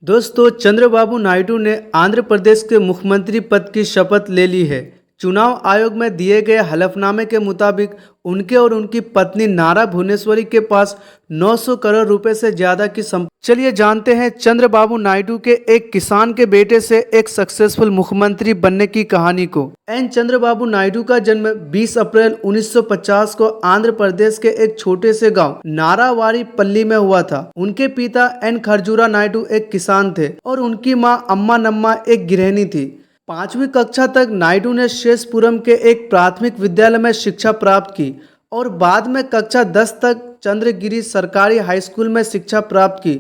दोस्तों, चंद्रबाबू नायडू ने आंध्र प्रदेश के मुख्यमंत्री पद की शपथ ले ली है। चुनाव आयोग में दिए गए हलफनामे के मुताबिक उनके और उनकी पत्नी नारा भुवनेश्वरी के पास 900 करोड़ रुपए से ज्यादा की संपत्ति। चलिए जानते हैं चंद्रबाबू नायडू के एक किसान के बेटे से एक सक्सेसफुल मुख्यमंत्री बनने की कहानी को। एन चंद्रबाबू नायडू का जन्म 20 अप्रैल 1950 को आंध्र प्रदेश के एक छोटे से गांव नारावारी पल्ली में हुआ था। उनके पिता एन खरजूरा नायडू एक किसान थे और उनकी मां अम्मा नम्मा एक गृहिणी थी। 5वीं कक्षा तक नायडू ने शेषपुरम के एक प्राथमिक विद्यालय में शिक्षा प्राप्त की और बाद में कक्षा 10 तक चंद्रगिरी सरकारी हाई स्कूल में शिक्षा प्राप्त की।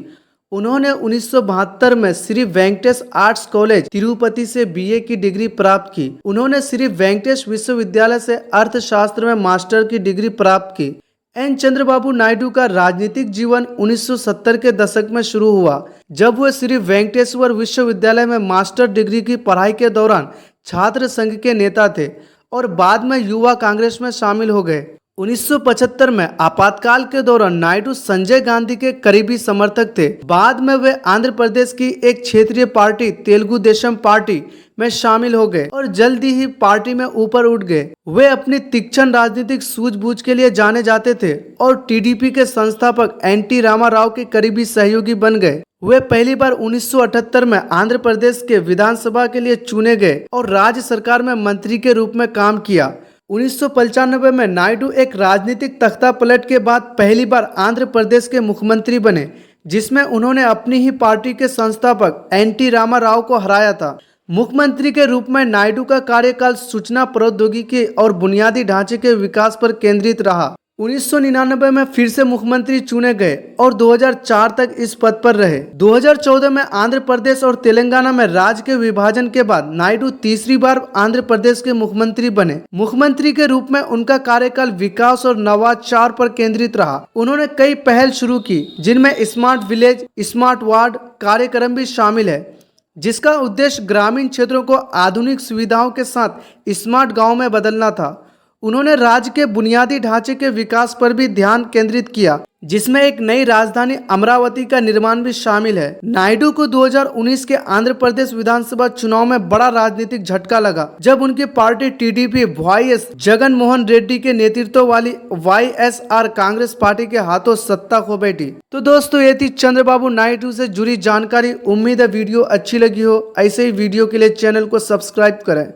उन्होंने 1972 में श्री वेंकटेश आर्ट्स कॉलेज तिरुपति से बीए की डिग्री प्राप्त की। उन्होंने श्री वेंकटेश विश्वविद्यालय से अर्थशास्त्र में मास्टर की डिग्री प्राप्त की। एन चंद्रबाबू नायडू का राजनीतिक जीवन 1970 के दशक में शुरू हुआ, जब वे श्री वेंकटेश्वर विश्वविद्यालय में मास्टर डिग्री की पढ़ाई के दौरान छात्र संघ के नेता थे और बाद में युवा कांग्रेस में शामिल हो गए। 1975 में आपातकाल के दौरान नायडू संजय गांधी के करीबी समर्थक थे। बाद में वे आंध्र प्रदेश की एक क्षेत्रीय पार्टी तेलुगु देशम पार्टी में शामिल हो गए और जल्दी ही पार्टी में ऊपर उठ गए। वे अपनी तीक्ष्ण राजनीतिक सूझबूझ के लिए जाने जाते थे और टीडीपी के संस्थापक एनटी रामाराव के करीबी सहयोगी बन गए। वे पहली बार 1978 में आंध्र प्रदेश के विधानसभा के लिए चुने गए और राज्य सरकार में मंत्री के रूप में काम किया। 1995 में नायडू एक राजनीतिक तख्ता पलट के बाद पहली बार आंध्र प्रदेश के मुख्यमंत्री बने, जिसमें उन्होंने अपनी ही पार्टी के संस्थापक एनटी रामाराव को हराया था। मुख्यमंत्री के रूप में नायडू का कार्यकाल सूचना प्रौद्योगिकी और बुनियादी ढांचे के विकास पर केंद्रित रहा। 1999 में फिर से मुख्यमंत्री चुने गए और 2004 तक इस पद पर रहे। 2014 में आंध्र प्रदेश और तेलंगाना में राज्य के विभाजन के बाद नायडू तीसरी बार आंध्र प्रदेश के मुख्यमंत्री बने। मुख्यमंत्री के रूप में उनका कार्यकाल विकास और नवाचार पर केंद्रित रहा। उन्होंने कई पहल शुरू की, जिनमें स्मार्ट विलेज, स्मार्ट वार्ड कार्यक्रम भी शामिल है, जिसका उद्देश्य ग्रामीण क्षेत्रों को आधुनिक सुविधाओं के साथ स्मार्ट गांव में बदलना था। उन्होंने राज्य के बुनियादी ढांचे के विकास पर भी ध्यान केंद्रित किया, जिसमें एक नई राजधानी अमरावती का निर्माण भी शामिल है। नायडू को 2019 के आंध्र प्रदेश विधानसभा चुनाव में बड़ा राजनीतिक झटका लगा, जब उनकी party TDP YS Jagan Mohan Reddy के नेतृत्व वाली वाईएसआर कांग्रेस पार्टी के हाथों सत्ता खो बैठी। तो दोस्तों, ये थी चंद्रबाबू नायडू से जुड़ी जानकारी। उम्मीद है वीडियो अच्छी लगी हो। ऐसे ही वीडियो के लिए चैनल को सब्सक्राइब करें।